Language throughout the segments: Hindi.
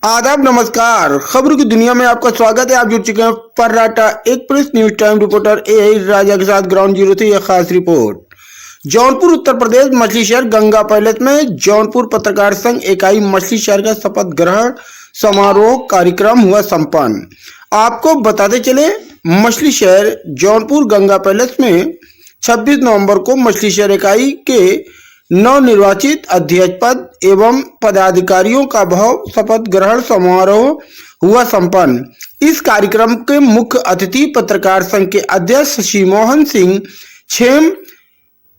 आदाब, नमस्कार। खबरों की दुनिया में आपका स्वागत है। आप जुड़ चुके हैं पर्राटा एक्सप्रेस न्यूज टाइम रिपोर्टर ए राजा के साथ ग्राउंड जीरो से यह खास रिपोर्ट। जौनपुर उत्तर प्रदेश मछली शहर गंगा पैलेस में जौनपुर पत्रकार संघ इकाई मछली शहर का शपथ ग्रहण समारोह कार्यक्रम हुआ संपन्न। आपको बताते चले, मछली शहर जौनपुर गंगा पैलेस में 26 नवंबर को मछली शहर इकाई के नवनिर्वाचित अध्यक्ष पद एवं पदाधिकारियों का भाव शपथ ग्रहण समारोह हुआ संपन्न। इस कार्यक्रम के मुख्य अतिथि पत्रकार संघ के अध्यक्ष शशि मोहन सिंह छेम,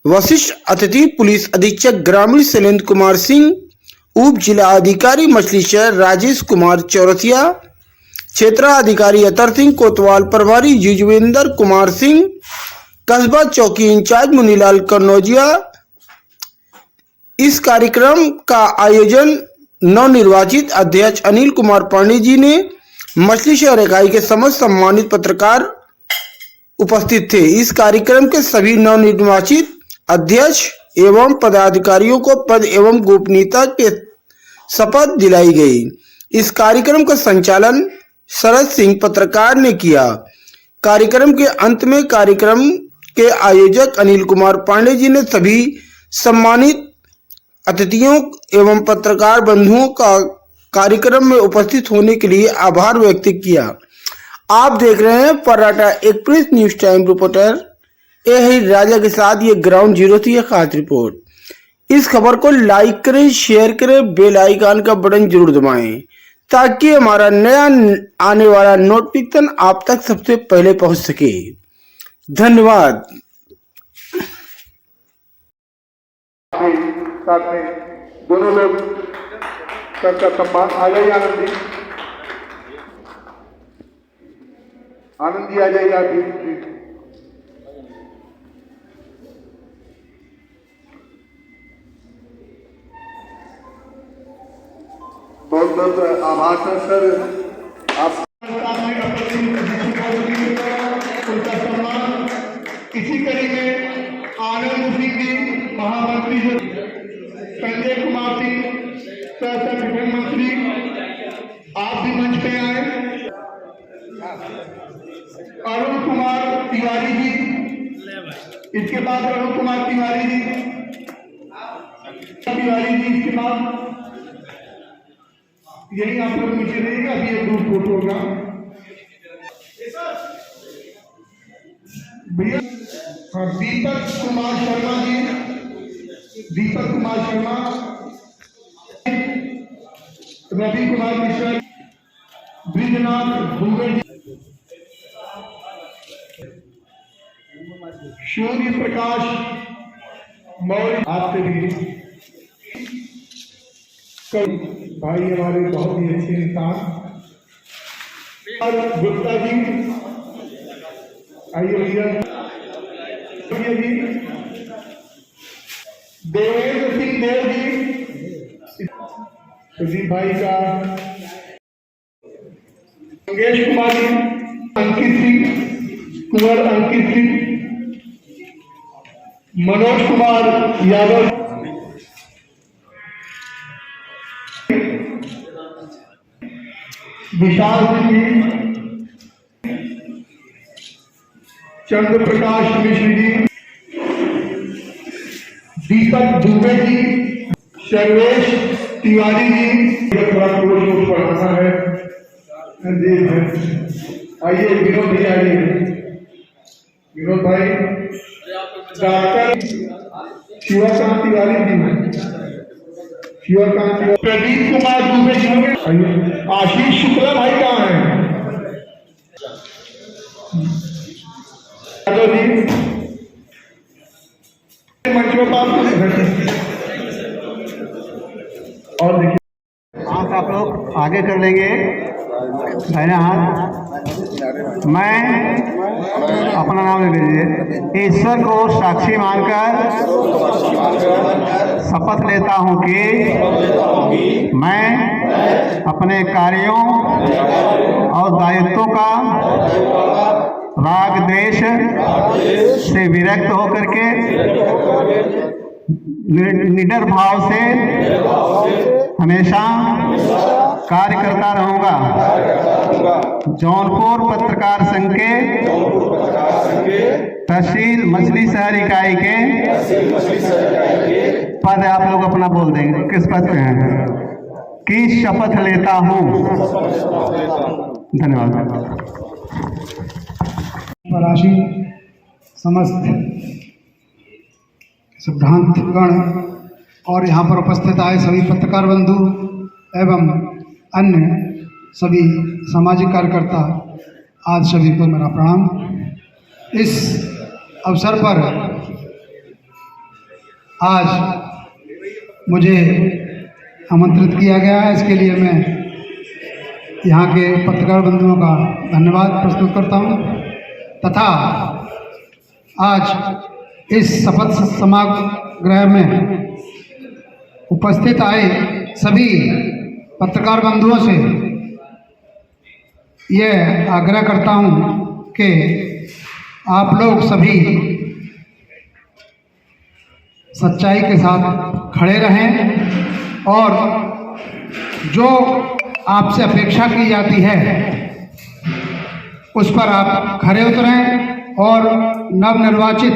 वरिष्ठ अतिथि पुलिस अधीक्षक ग्रामीण शैलेंद्र कुमार सिंह, उप जिला अधिकारी मछली शहर राजेश कुमार चौरसिया, क्षेत्राधिकारी अतर सिंह कोतवाल, प्रभारी युजवेंद्र कुमार सिंह, कस्बा चौकी इंचार्ज मुनीलाल कन्नौजिया। इस कार्यक्रम का आयोजन नवनिर्वाचित अध्यक्ष अनिल कुमार पांडे जी ने मछली शहर इकाई के समस्त सम्मानित पत्रकार उपस्थित थे। इस कार्यक्रम के सभी नवनिर्वाचित अध्यक्ष एवं पदाधिकारियों को पद एवं गोपनीयता के शपथ दिलाई गई। इस कार्यक्रम का संचालन शरद सिंह पत्रकार ने किया। कार्यक्रम के अंत में कार्यक्रम के आयोजक अनिल कुमार पांडे जी ने सभी सम्मानित अतिथियों एवं पत्रकार बंधुओं का कार्यक्रम में उपस्थित होने के लिए आभार व्यक्त किया। आप देख रहे हैं पर्राटा एक्सप्रेस न्यूज टाइम रिपोर्टर ए राजा के साथ ये ग्राउंड जीरो थी ये खास रिपोर्ट। इस खबर को लाइक करें, शेयर करें, बेल आइकन का बटन जरूर दबाएं ताकि हमारा नया आने वाला नोटिफिकेशन आप तक सबसे पहले पहुंच सके। धन्यवाद। साथ में दोनों लोग सबका सम्मान। आ जाइए आनंद जी, आनंद जी आ जाइए आप भी। बहुत बहुत आभार सर। आप उनका सम्मान इसी कड़ी में आनंद सिंह जी महामंत्री संजय कुमार सिंह संगठन मंत्री, आप भी मंच पे आए। अरुण कुमार तिवारी जी, इसके बाद अरुण कुमार तिवारी जी, इसके बाद यही आप लोग नीचे रहेगा। अभी एक ग्रुप फोटो होगा भैया। हाँ, दीपक कुमार शर्मा जी, दीपक कुमार शर्मा, रवि कुमार मिश्रा, ब्रिजनाथ भूगल जी, सूर्य प्रकाश मौर्य, आपसे भी भाई हमारे बहुत ही अच्छे इंसान। और गुप्ता जी आइए भैया जी, देवेंद्र सिंह देव जी, सुजीत भाई का, मंगेश कुमार जी, अंकित सिंह, कुंवर अंकित सिंह, मनोज कुमार यादव, विशाल सिंह जी, चंद्र प्रकाश मिश्र जी, दीपक दुबे जी, सर्वेश तिवारी जी। थोड़ा कोर्स पढ़ाना है। आइए विनोद जी, आइए विनोद भाई। डॉक्टर शिवकांत तिवारी जी, शिवकांत, प्रदीप कुमार दुबे जी, आशीष शुक्ला भाई कहाँ है? और देखिए हाथ आप लोग आगे कर लेंगे, दाहिना हाथ। मैं अपना नाम ले लीजिए। ईश्वर को साक्षी मानकर शपथ लेता हूं कि मैं अपने कार्यों और दायित्वों का राग द्वेष से विरक्त होकर के निडर भाव से हमेशा कार्यकर्ता रहूंगा जौनपुर पत्रकार संघ के तहसील मछली शहर इकाई के पद, आप लोग अपना बोल देंगे किस पद पे हैं, की शपथ लेता हूं। धन्यवाद। राशि समस्त सिद्धांतगण और यहाँ पर उपस्थित आए सभी पत्रकार बंधु एवं अन्य सभी सामाजिक कार्यकर्ता, आज सभी को मेरा प्रणाम। इस अवसर पर आज मुझे आमंत्रित किया गया है, इसके लिए मैं यहाँ के पत्रकार बंधुओं का धन्यवाद प्रस्तुत करता हूँ तथा आज इस शपथ समागृह में उपस्थित आए सभी पत्रकार बंधुओं से यह आग्रह करता हूँ कि आप लोग सभी सच्चाई के साथ खड़े रहें और जो आपसे अपेक्षा की जाती है उस पर आप खरे उतरें और नवनिर्वाचित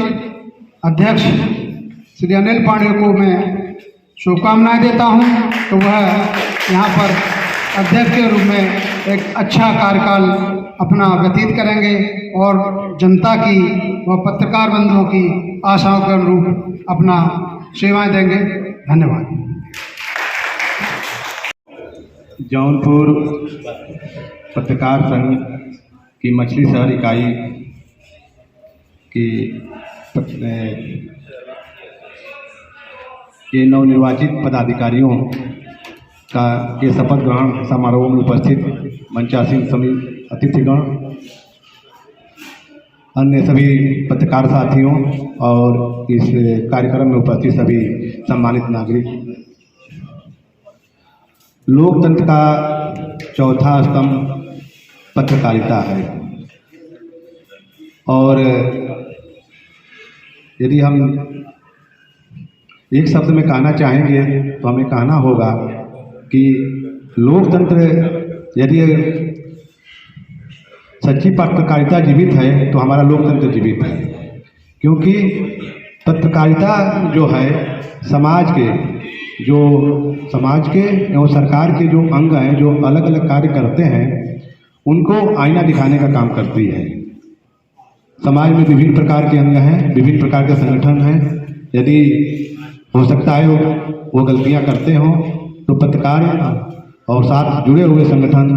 अध्यक्ष श्री अनिल पांडे को मैं शुभकामनाएं देता हूं। तो वह यहाँ पर अध्यक्ष के रूप में एक अच्छा कार्यकाल अपना व्यतीत करेंगे और जनता की व पत्रकार बंधुओं की आशाओं के अनुरूप अपना सेवाएं देंगे। धन्यवाद। जौनपुर पत्रकार संघ की मछली शहर इकाई के नवनिर्वाचित पदाधिकारियों के शपथ ग्रहण समारोह में उपस्थित मंचासीन सभी अतिथिगण, अन्य सभी पत्रकार साथियों और इस कार्यक्रम में उपस्थित सभी सम्मानित नागरिक, लोकतंत्र का चौथा स्तंभ पत्रकारिता है और यदि हम एक शब्द में कहना चाहेंगे तो हमें कहना होगा कि लोकतंत्र यदि सच्ची पत्रकारिता जीवित है तो हमारा लोकतंत्र जीवित है, क्योंकि पत्रकारिता जो है समाज के एवं सरकार के जो अंग हैं, जो अलग अलग कार्य करते हैं, उनको आईना दिखाने का काम करती है। समाज में विभिन्न प्रकार के अंग हैं, विभिन्न प्रकार के संगठन हैं। यदि हो सकता है वो गलतियां करते हों तो पत्रकार और साथ जुड़े हुए संगठन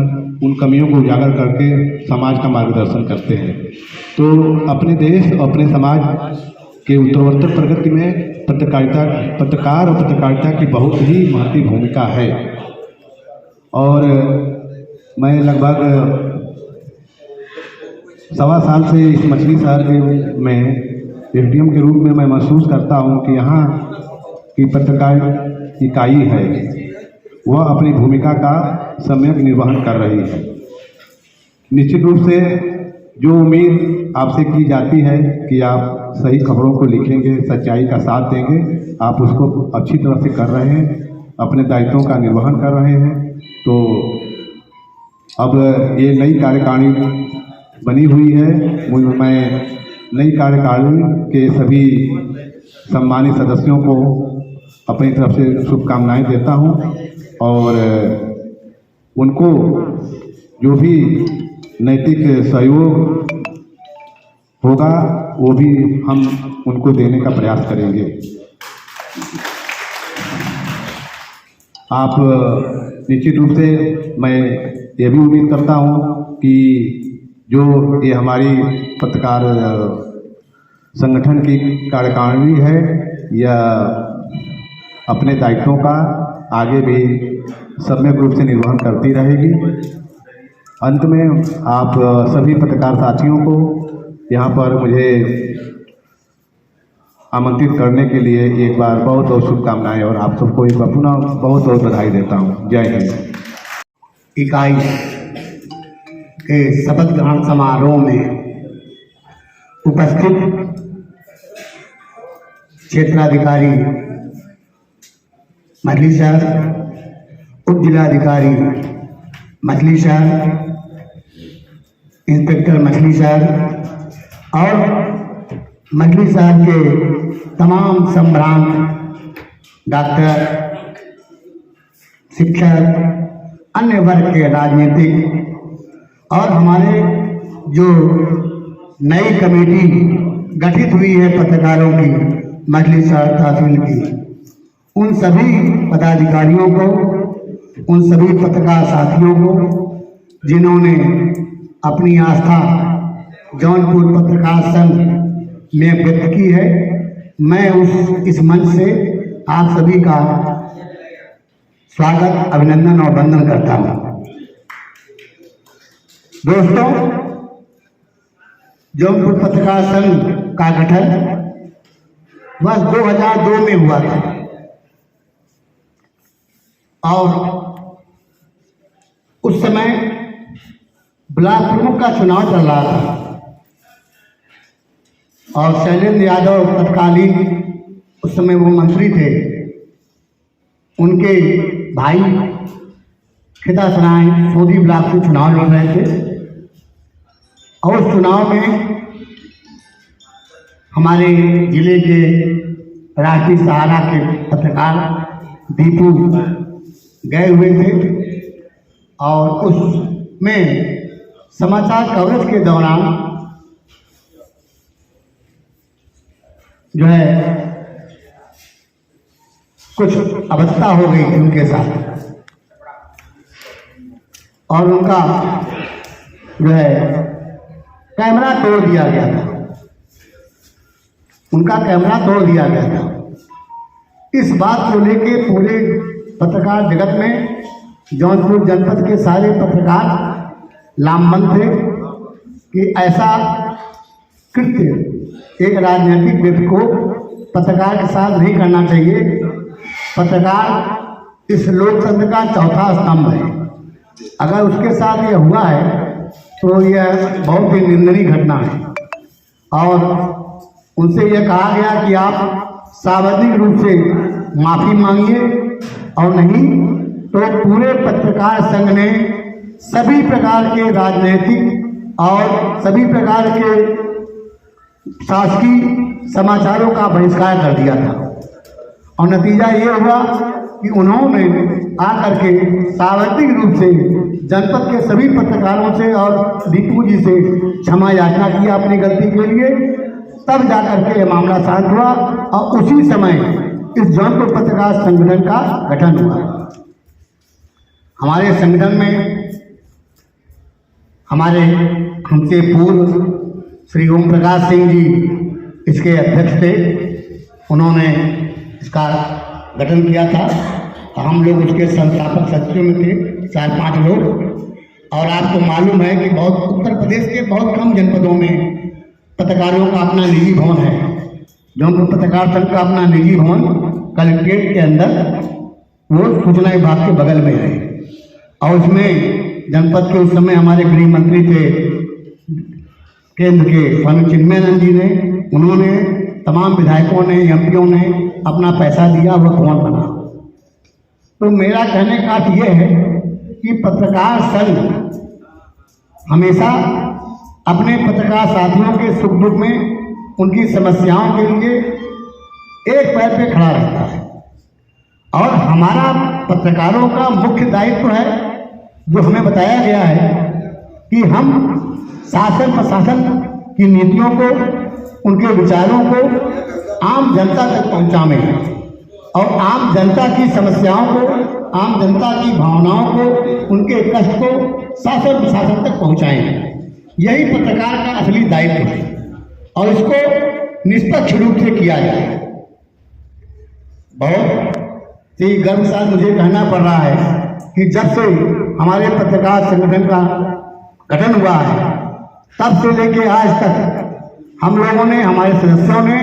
उन कमियों को उजागर करके समाज का मार्गदर्शन करते हैं। तो अपने देश और अपने समाज के उत्तरोत्तर प्रगति में पत्रकार और पत्रकारिता की बहुत ही महत्वपूर्ण भूमिका है। और मैं लगभग 1.25 साल से इस मछली शहर में एसडीएम के रूप में मैं महसूस करता हूं कि यहाँ की पत्रकार इकाई है वह अपनी भूमिका का सम्यक निर्वहन कर रही है। निश्चित रूप से जो उम्मीद आपसे की जाती है कि आप सही खबरों को लिखेंगे, सच्चाई का साथ देंगे, आप उसको अच्छी तरह से कर रहे हैं, अपने दायित्वों का निर्वहन कर रहे हैं। तो अब ये नई कार्यकारिणी बनी हुई है, मैं नई कार्यकारिणी के सभी सम्मानित सदस्यों को अपनी तरफ से शुभकामनाएं देता हूं और उनको जो भी नैतिक सहयोग होगा वो भी हम उनको देने का प्रयास करेंगे। आप निश्चित रूप से मैं ये भी उम्मीद करता हूं कि जो ये हमारी पत्रकार संगठन की कार्यकारिणी है या अपने दायित्वों का आगे भी सम्यक रूप से निर्वहन करती रहेगी। अंत में आप सभी पत्रकार साथियों को यहाँ पर मुझे आमंत्रित करने के लिए एक बार बहुत बहुत शुभकामनाएं और आप सबको एक बार पुनः बहुत बहुत बधाई देता हूँ। जय हिंद। इकाई के शपथ ग्रहण समारोह में उपस्थित क्षेत्राधिकारी मछली शहर, उप जिलाधिकारी मछली शहर, इंस्पेक्टर मछली शहर और मछली शहर के तमाम संभ्रांत डॉक्टर, शिक्षक, अन्य वर्ग के राजनीतिक और हमारे जो नई कमेटी गठित हुई है पत्रकारों की मछली शहर तहसील की, उन सभी पदाधिकारियों को, उन सभी पत्रकार साथियों को जिन्होंने अपनी आस्था जौनपुर पत्रकार संघ में व्यक्त की है, मैं इस मंच से आप सभी का स्वागत, अभिनंदन और वंदन करता हूं। दोस्तों, जौनपुर पत्रकार संघ का गठन वर्ष 2002 में हुआ था और उस समय ब्लॉक प्रमुख का चुनाव चल रहा था और शैलेंद्र यादव तत्कालीन उस समय वो मंत्री थे, उनके भाई खिदा सराय सोधी ब्लॉक से चुनाव लड़ रहे थे और उस चुनाव में हमारे जिले के राष्ट्रीय सहारा के पत्रकार दीपू गए हुए थे और उसमें समाचार कवरेज के दौरान जो है कुछ अभद्रता हो गई थी उनके साथ और उनका जो है कैमरा तोड़ दिया गया था, उनका कैमरा तोड़ दिया गया था। इस बात को लेके पूरे पत्रकार जगत में जौनपुर जनपद के सारे पत्रकार लामबंद थे कि ऐसा कृत्य एक राजनीतिक व्यक्ति को पत्रकार के साथ नहीं करना चाहिए। पत्रकार इस लोकतंत्र का चौथा स्तंभ है, अगर उसके साथ यह हुआ है तो यह बहुत ही निंदनीय घटना है और उनसे यह कहा गया कि आप सार्वजनिक रूप से माफ़ी मांगिए और नहीं तो पूरे पत्रकार संघ ने सभी प्रकार के राजनीतिक और सभी प्रकार के शासकीय समाचारों का बहिष्कार कर दिया था और नतीजा ये हुआ कि उन्होंने आकर के सार्वजनिक रूप से जनपद के सभी पत्रकारों से और दीपू जी से क्षमा याचना की अपनी गलती के लिए। तब जाकर के यह मामला शांत हुआ और उसी समय इस जौनपुर पत्रकार संगठन का गठन हुआ। हमारे संगठन में हमारे हमसे पूर्व श्री ओम प्रकाश सिंह जी इसके अध्यक्ष थे, उन्होंने इसका गठन किया था और हम लोग उसके संस्थापक सदस्यों में थे 4-5 लोग। और आपको मालूम है कि बहुत उत्तर प्रदेश के बहुत कम जनपदों में पत्रकारों का अपना निजी भवन है। जौनपुर पत्रकार संघ का अपना निजी भवन कलेक्ट्रेट के अंदर वो सूचना विभाग के बगल में है और उसमें जनपद के उस समय हमारे गृह मंत्री थे केंद्र के स्वामी चिन्मयानंद जी ने, उन्होंने तमाम विधायकों ने, एमपीओं ने अपना पैसा दिया, वह भवन बना। तो मेरा कहने का अर्थ यह है कि पत्रकार संघ हमेशा अपने पत्रकार साथियों के सुख दुख में उनकी समस्याओं के लिए एक पैर पे खड़ा रहता है और हमारा पत्रकारों का मुख्य दायित्व है जो हमें बताया गया है कि हम शासन प्रशासन की नीतियों को, उनके विचारों को आम जनता तक पहुंचाएं और आम जनता की समस्याओं को, आम जनता की भावनाओं को, उनके कष्ट को शासन प्रशासन तक पहुंचाएं। यही पत्रकार का असली दायित्व है और इसको निष्पक्ष रूप से किया जाए। बहुत ही गर्व के साथ मुझे कहना पड़ रहा है कि जब से हमारे पत्रकार संगठन का गठन हुआ है तब से लेके आज तक हम लोगों ने, हमारे सदस्यों ने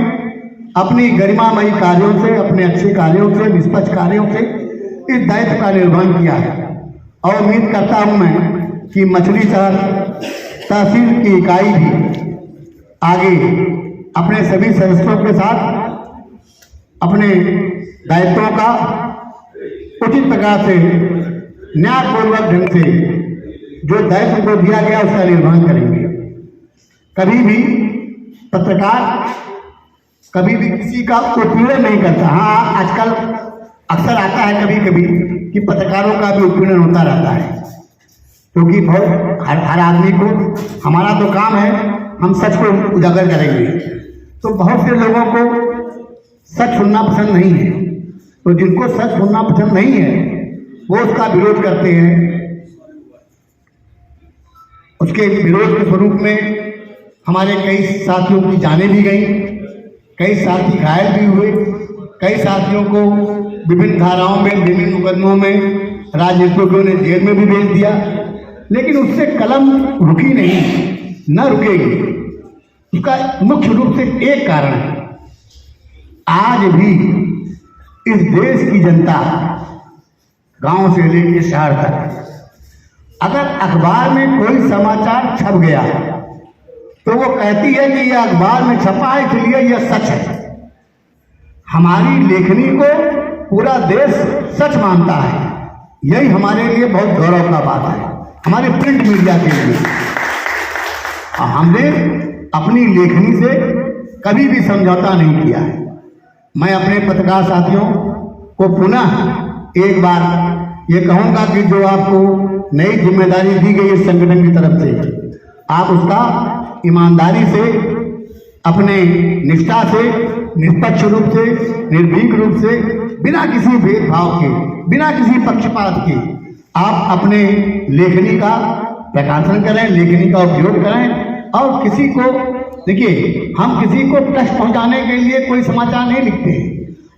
अपनी गरिमामयी कार्यों से, अपने अच्छे कार्यों से, निष्पक्ष कार्यों से इस दायित्व का निर्वहन किया है और उम्मीद करता हूं मैं कि मछली शहर तहसील की इकाई भी आगे अपने सभी सदस्यों के साथ अपने दायित्वों का उचित प्रकार से न्यायपूर्वक ढंग से जो दायित्व को दिया गया उसका निर्वहन करेंगे। कभी भी पत्रकार कभी भी किसी का उत्पीड़न नहीं करता। हाँ, आजकल अक्सर आता है कभी कभी कि पत्रकारों का भी उत्पीड़न होता रहता है, क्योंकि बहुत हर आदमी को, हमारा तो काम है हम सच को उजागर करेंगे, तो बहुत से लोगों को सच सुनना पसंद नहीं है। तो जिनको सच सुनना पसंद नहीं है वो उसका विरोध करते हैं। उसके विरोध के स्वरूप में हमारे कई साथियों की जानें भी गई, कई साथी घायल भी हुए, कई साथियों को विभिन्न धाराओं में, विभिन्न मुकदमों में राजनीतिज्ञों ने जेल में भी भेज दिया। लेकिन उससे कलम रुकी नहीं, न रुकेगी। उसका मुख्य रूप से एक कारण है, आज भी इस देश की जनता गांव से लेकर शहर तक अगर अखबार में कोई समाचार छप गया तो वो कहती है कि यह अखबार में छपा है इसलिए यह सच है। हमारी लेखनी को पूरा देश सच मानता है। यही हमारे लिए बहुत गौरव का बात है, हमारे प्रिंट मीडिया के लिए। हमने अपनी लेखनी से कभी भी समझौता नहीं किया है। मैं अपने पत्रकार साथियों को पुनः एक बार ये कहूँगा कि जो आपको नई जिम्मेदारी दी गई है संगठन की तरफ से, आप उसका ईमानदारी से, अपने निष्ठा से, निष्पक्ष रूप से, निर्भीक रूप से, बिना किसी भेदभाव के, बिना किसी पक्षपात के आप अपने लेखनी का प्रकाशन करें, लेखनी का उपयोग करें। और किसी को, देखिए, हम किसी को कष्ट पहुंचाने के लिए कोई समाचार नहीं लिखते हैं,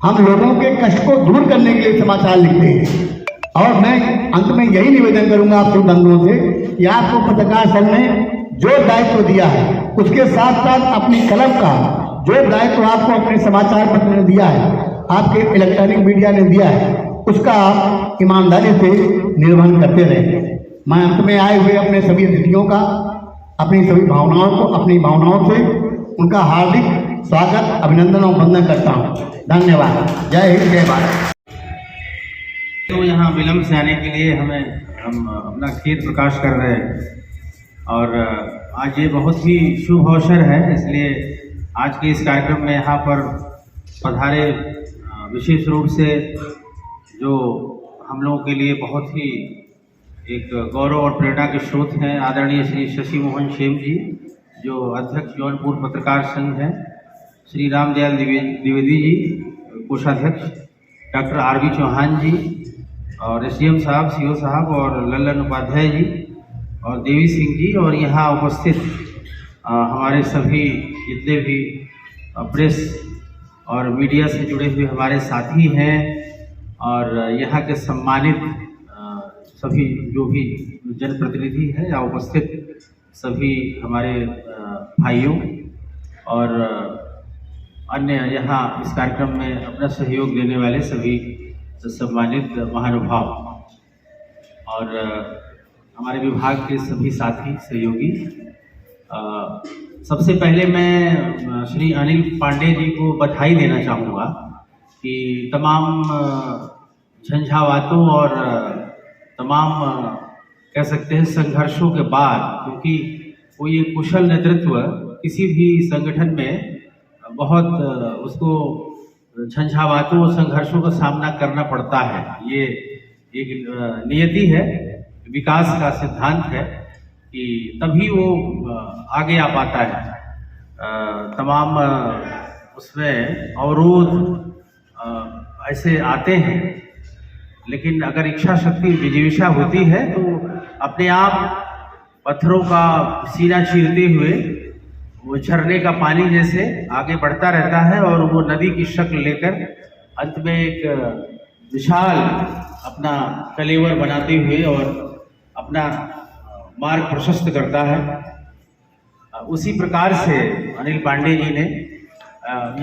हम लोगों के कष्ट को दूर करने के लिए समाचार लिखते हैं। और मैं अंत में यही निवेदन करूंगा आप सब बंधुओं से कि आपको पत्रकार संघ ने जो दायित्व दिया है, उसके साथ साथ अपनी कलम का जो दायित्व आपको अपने समाचार पत्र ने दिया है, आपके इलेक्ट्रॉनिक मीडिया ने दिया है, उसका आप ईमानदारी से निर्वहन करते रहें। मैं अंत में आए हुए अपने सभी अतिथियों का, अपनी सभी भावनाओं को, अपनी भावनाओं से उनका हार्दिक स्वागत, अभिनंदन और वंदन करता हूँ। धन्यवाद। जय हिंद, जय भारत। तो यहाँ विलम्ब से आने के लिए हम अपना खेद प्रकाश कर रहे हैं। और आज ये बहुत ही शुभ अवसर है, इसलिए आज के इस कार्यक्रम में यहाँ पर पधारे विशेष रूप से जो हम लोगों के लिए बहुत ही एक गौरव और प्रेरणा के स्रोत हैं, आदरणीय श्री शशि मोहन शेम जी, जो अध्यक्ष जौनपुर पत्रकार संघ हैं, श्री रामदयाल द्विवेदी जी, कोषाध्यक्ष, डॉक्टर आर.बी. चौहान जी, और एसडीएम साहब, सीओ साहब, और लल्लन उपाध्याय जी, और देवी सिंह जी, और यहाँ उपस्थित हमारे सभी जितने भी प्रेस और मीडिया से जुड़े हुए हमारे साथी हैं, और यहाँ के सम्मानित सभी जो भी जनप्रतिनिधि हैं या उपस्थित सभी हमारे भाइयों, और अन्य यहाँ इस कार्यक्रम में अपना सहयोग देने वाले सभी सम्मानित महानुभाव, और हमारे विभाग के सभी साथी सहयोगी। सबसे पहले मैं श्री अनिल पांडे जी को बधाई देना चाहूँगा कि तमाम झंझावातों और तमाम कह सकते हैं संघर्षों के बाद, क्योंकि कोई एक कुशल नेतृत्व किसी भी संगठन में बहुत उसको झंझावातों और संघर्षों का सामना करना पड़ता है। ये एक नियति है, विकास का सिद्धांत है कि तभी वो आगे आ पाता है। तमाम उसमें अवरोध ऐसे आते हैं, लेकिन अगर इच्छा शक्ति विजिविषा होती है तो अपने आप पत्थरों का सीना चीरते हुए वो झरने का पानी जैसे आगे बढ़ता रहता है, और वो नदी की शक्ल लेकर अंत में एक विशाल अपना कलेवर बनाते हुए और अपना मार्ग प्रशस्त करता है। उसी प्रकार से अनिल पांडे जी ने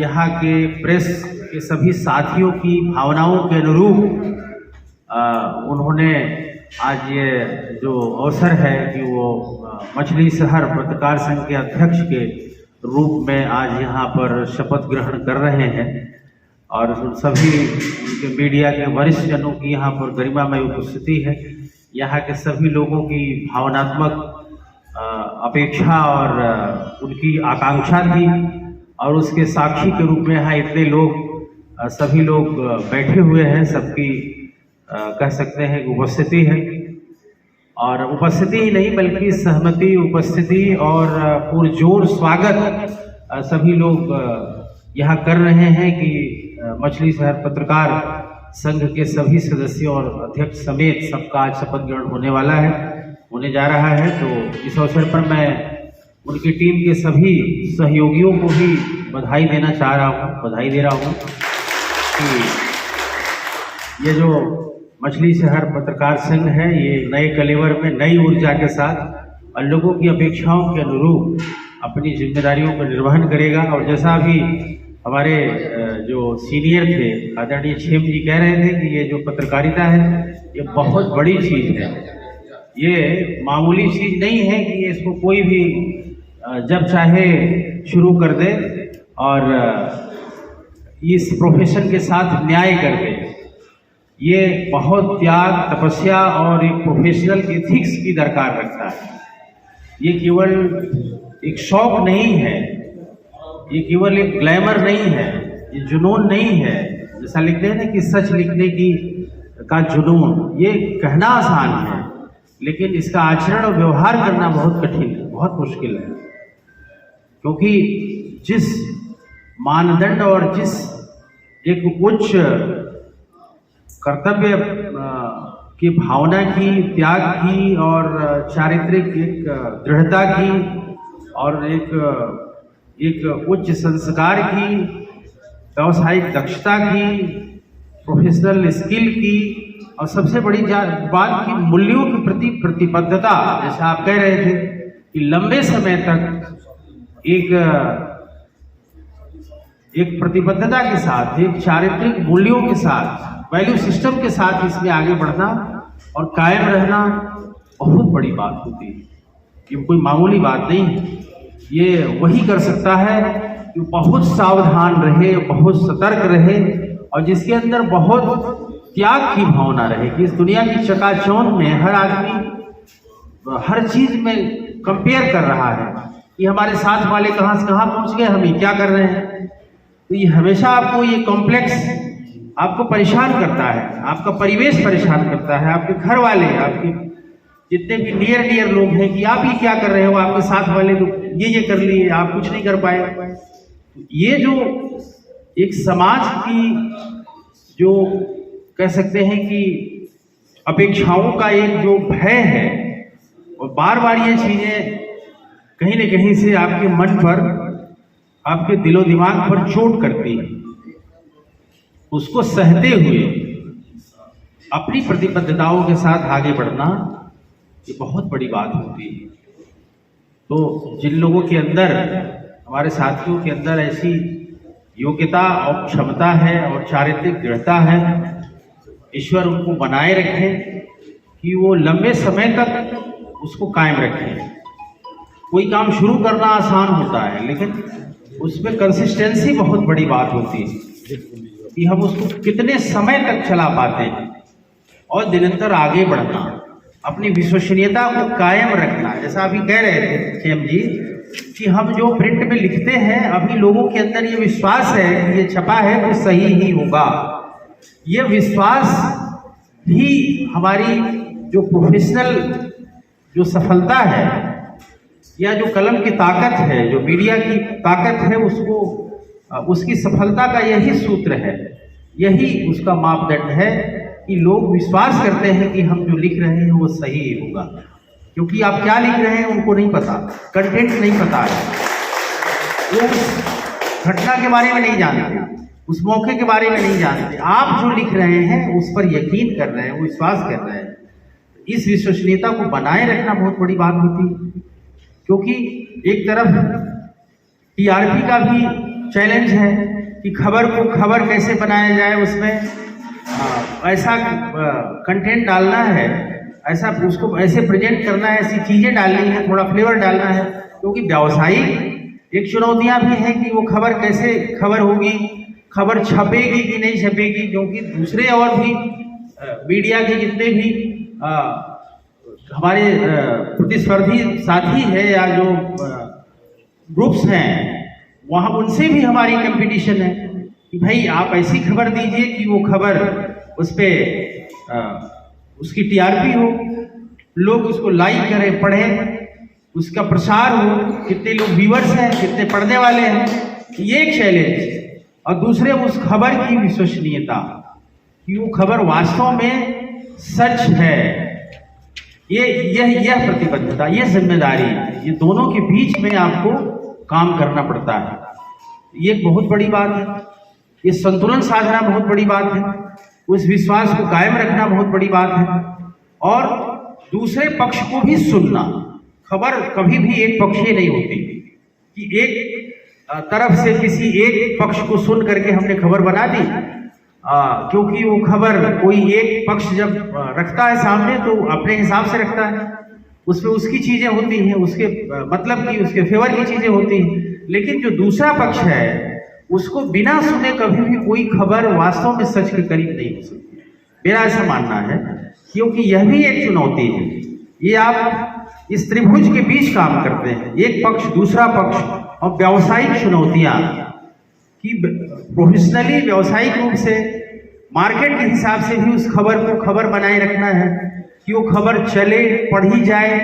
यहाँ के प्रेस के सभी साथियों की भावनाओं के अनुरूप उन्होंने आज ये जो अवसर है कि वो मछली शहर पत्रकार संघ के अध्यक्ष के रूप में आज यहाँ पर शपथ ग्रहण कर रहे हैं, और सभी मीडिया के वरिष्ठ जनों की यहाँ पर गरिमामय उपस्थिति है। यहाँ के सभी लोगों की भावनात्मक अपेक्षा और उनकी आकांक्षा थी, और उसके साक्षी के रूप में यहाँ इतने लोग सभी लोग बैठे हुए हैं। सबकी कह सकते हैं कि उपस्थिति है, और उपस्थिति ही नहीं बल्कि सहमति, उपस्थिति और पुरजोर स्वागत सभी लोग यहाँ कर रहे हैं कि मछली शहर पत्रकार संघ के सभी सदस्यों और अध्यक्ष समेत सबका आज शपथ ग्रहण होने जा रहा है। तो इस अवसर पर मैं उनकी टीम के सभी सहयोगियों को भी बधाई दे रहा हूँ कि ये जो मछली शहर पत्रकार संघ है, ये नए कलेवर में नई ऊर्जा के साथ और लोगों की अपेक्षाओं के अनुरूप अपनी जिम्मेदारियों का निर्वहन करेगा। और जैसा अभी हमारे जो सीनियर थे आदरणीय छेम जी कह रहे थे कि ये जो पत्रकारिता है ये बहुत बड़ी चीज़ है, ये मामूली चीज़ नहीं है कि इसको कोई भी जब चाहे शुरू कर दे और इस प्रोफेशन के साथ न्याय कर दे। ये बहुत त्याग, तपस्या और एक प्रोफेशनल एथिक्स की दरकार रखता है। ये केवल एक शौक नहीं है, ये केवल एक ग्लैमर नहीं है, ये जुनून नहीं है। जैसा लिखते हैं ना कि सच लिखने का जुनून, ये कहना आसान है लेकिन इसका आचरण और व्यवहार करना बहुत कठिन है, बहुत मुश्किल है। क्योंकि जिस मानदंड और जिस एक उच्च कर्तव्य की भावना की, त्याग की और चारित्रिक एक दृढ़ता की और एक उच्च संस्कार की, व्यावसायिक दक्षता की, प्रोफेशनल स्किल की और सबसे बड़ी बात की मूल्यों के प्रति प्रतिबद्धता, जैसा आप कह रहे थे कि लंबे समय तक एक प्रतिबद्धता के साथ, एक चारित्रिक मूल्यों के साथ, वैल्यू सिस्टम के साथ इसमें आगे बढ़ना और कायम रहना बहुत बड़ी बात होती है। ये कोई मामूली बात नहीं है। ये वही कर सकता है कि बहुत सावधान रहे, बहुत सतर्क रहे और जिसके अंदर बहुत त्याग की भावना रहे कि इस दुनिया की चकाचौंध में हर आदमी हर चीज में कंपेयर कर रहा है कि हमारे साथ वाले कहाँ से कहाँ पहुँच गए, हम ये क्या कर रहे हैं। तो ये हमेशा आपको ये कॉम्प्लेक्स आपको परेशान करता है, आपका परिवेश परेशान करता है, आपके घर वाले, आपके जितने भी नियर लोग हैं कि आप ये क्या कर रहे हो, आपके साथ वाले लोग ये कर लिए, आप कुछ नहीं कर पाए। ये जो एक समाज की जो कह सकते हैं कि अपेक्षाओं का एक जो भय है और बार बार ये चीजें कहीं न कहीं से आपके मन पर, आपके दिलो दिमाग पर चोट करती है। उसको सहते हुए अपनी प्रतिबद्धताओं के साथ आगे बढ़ना ये बहुत बड़ी बात होती है। तो जिन लोगों के अंदर, हमारे साथियों के अंदर ऐसी योग्यता और क्षमता है और चारित्रिक दृढ़ता है, ईश्वर उनको बनाए रखे कि वो लंबे समय तक उसको कायम रखें। कोई काम शुरू करना आसान होता है लेकिन उसमें कंसिस्टेंसी बहुत बड़ी बात होती है कि हम उसको कितने समय तक चला पाते हैं और निरंतर आगे बढ़ना, अपनी विश्वसनीयता को कायम रखना। जैसा अभी कह रहे थे सीएम जी कि हम जो प्रिंट में लिखते हैं अभी लोगों के अंदर ये विश्वास है कि ये छपा है तो सही ही होगा। ये विश्वास ही हमारी जो प्रोफेशनल जो सफलता है या जो कलम की ताकत है, जो मीडिया की ताकत है, उसकी सफलता का यही सूत्र है, यही उसका मापदंड है कि लोग विश्वास करते हैं कि हम जो लिख रहे हैं वो सही होगा। क्योंकि आप क्या लिख रहे हैं उनको नहीं पता, कंटेंट नहीं पता है, वो उस घटना के बारे में नहीं जानते, उस मौके के बारे में नहीं जानते। आप जो लिख रहे हैं उस पर यकीन कर रहे हैं, वो विश्वास कर रहे हैं। इस विश्वसनीयता को बनाए रखना बहुत बड़ी बात होती है। क्योंकि एक तरफ टीआरपी का भी चैलेंज है कि खबर को खबर कैसे बनाया जाए, उसमें ऐसा कंटेंट डालना है, ऐसा उसको ऐसे प्रेजेंट करना है, ऐसी चीज़ें डालनी है, थोड़ा फ्लेवर डालना है। क्योंकि व्यावसायिक एक चुनौतियां भी हैं कि वो खबर कैसे खबर होगी, खबर छपेगी कि नहीं छपेगी। क्योंकि दूसरे और भी मीडिया के जितने भी हमारे प्रतिस्पर्धी साथी है या जो ग्रुप्स हैं वहाँ उनसे भी हमारी कंपटीशन है कि भाई आप ऐसी खबर दीजिए कि वो खबर उस पर उसकी टीआरपी हो, लोग उसको लाइक करें, पढ़ें, उसका प्रसार हो, कितने लोग व्यूअर्स हैं, कितने पढ़ने वाले हैं, ये एक चैलेंज। और दूसरे उस खबर की विश्वसनीयता कि वो खबर वास्तव में सच है, यह प्रतिबद्धता, ये जिम्मेदारी, ये दोनों के बीच में आपको काम करना पड़ता है। ये एक बहुत बड़ी बात है, ये संतुलन साधना बहुत बड़ी बात है, उस विश्वास को कायम रखना बहुत बड़ी बात है, और दूसरे पक्ष को भी सुनना। खबर कभी भी एक पक्षीय नहीं होती कि एक तरफ से किसी एक पक्ष को सुन करके हमने खबर बना दी, क्योंकि वो खबर कोई एक पक्ष जब रखता है सामने तो अपने हिसाब से रखता है, उसमें उसकी चीजें होती हैं, उसके मतलब की, उसके फेवर की चीजें होती हैं। लेकिन जो दूसरा पक्ष है उसको बिना सुने कभी भी कोई खबर वास्तव में सच के करीब नहीं हो सकती, मेरा ऐसा मानना है। क्योंकि यह भी एक चुनौती है, ये आप इस त्रिभुज के बीच काम करते हैं, एक पक्ष दूसरा पक्ष, और व्यावसायिक चुनौतियां कि प्रोफेशनली व्यावसायिक रूप से मार्केट के हिसाब से भी उस खबर को खबर बनाए रखना है कि वो खबर चले, पढ़ी जाए,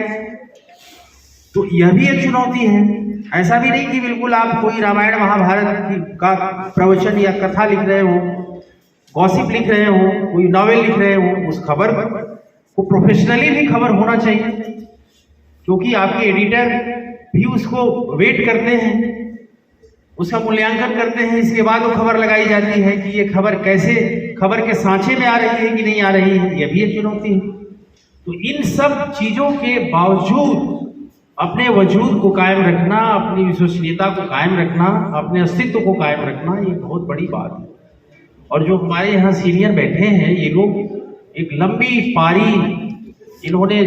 तो यह भी एक चुनौती है। ऐसा भी नहीं कि बिल्कुल आप कोई रामायण महाभारत का प्रवचन या कथा लिख रहे हो, गॉसिप लिख रहे हो, कोई नॉवेल लिख रहे हो, उस खबर को प्रोफेशनली भी खबर होना चाहिए, क्योंकि आपके एडिटर भी उसको वेट करते हैं, उसका मूल्यांकन करते हैं, इसके बाद वो खबर लगाई जाती है कि ये खबर कैसे खबर के सांचे में आ रही है कि नहीं आ रही है, यह भी एक चुनौती है। तो इन सब चीजों के बावजूद अपने वजूद को कायम रखना, अपनी विश्वसनीयता को कायम रखना, अपने अस्तित्व को कायम रखना, ये बहुत बड़ी बात है। और जो हमारे यहाँ सीनियर बैठे हैं, ये लोग एक लंबी पारी इन्होंने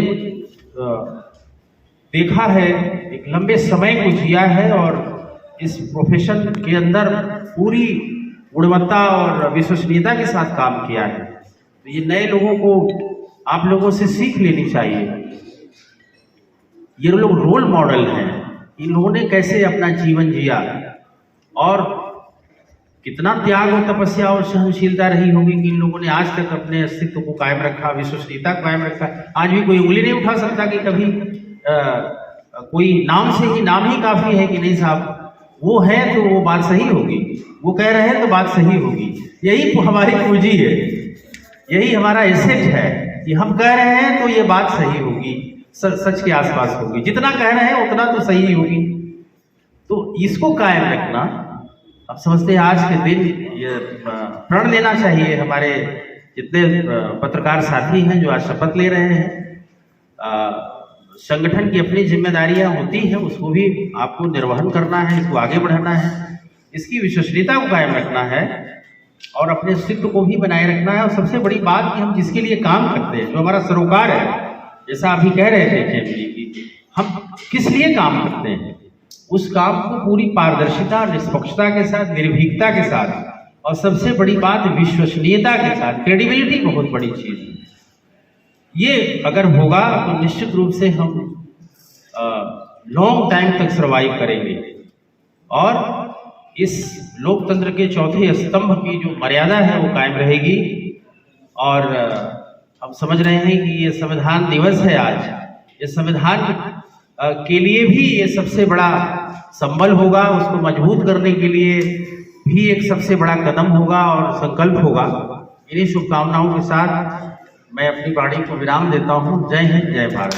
देखा है, एक लंबे समय को जिया है, और इस प्रोफेशन के अंदर पूरी गुणवत्ता और विश्वसनीयता के साथ काम किया है। तो ये नए लोगों को आप लोगों से सीख लेनी चाहिए। ये लोग रोल मॉडल हैं, इन लोगों ने कैसे अपना जीवन जिया और कितना त्याग और तपस्या और सहनशीलता रही होगी कि इन लोगों ने आज तक अपने अस्तित्व को कायम रखा, विश्वसनीयता को कायम रखा। आज भी कोई उंगली नहीं उठा सकता कि कभी कोई नाम से ही, नाम ही काफी है कि नहीं साहब वो है तो वो बात सही होगी, वो कह रहे हैं तो बात सही होगी। यही हमारी पूंजी है, यही हमारा एसेट है कि हम कह रहे हैं तो ये बात सही होगी, सच के आसपास होगी, जितना कह रहे हैं उतना तो सही होगी। तो इसको कायम रखना, अब समझते हैं आज के दिन प्रण लेना चाहिए। हमारे जितने पत्रकार साथी हैं जो आज शपथ ले रहे हैं, संगठन की अपनी जिम्मेदारियां होती हैं, उसको भी आपको निर्वहन करना है, इसको आगे बढ़ाना है, इसकी विश्वसनीयता को कायम रखना है और अपने अस्तित्व को भी बनाए रखना है। और सबसे बड़ी बात कि हम जिसके लिए काम करते हैं, जो हमारा सरोकार है, जैसा अभी कह रहे थे खेम जी कि हम किस लिए काम करते हैं, उस काम को पूरी पारदर्शिता, निष्पक्षता के साथ, निर्भीकता के साथ, और सबसे बड़ी बात विश्वसनीयता के साथ, क्रेडिबिलिटी बहुत बड़ी चीज है। ये अगर होगा तो निश्चित रूप से हम लॉन्ग टाइम तक सर्वाइव करेंगे और इस लोकतंत्र के चौथे स्तंभ की जो मर्यादा है वो कायम रहेगी। और हम समझ रहे हैं कि ये संविधान दिवस है आज, ये संविधान के लिए भी ये सबसे बड़ा संबल होगा, उसको मजबूत करने के लिए भी एक सबसे बड़ा कदम होगा और संकल्प होगा। इन्हीं शुभकामनाओं के साथ मैं अपनी वाणी को विराम देता हूँ। जय हिंद, जय भारत।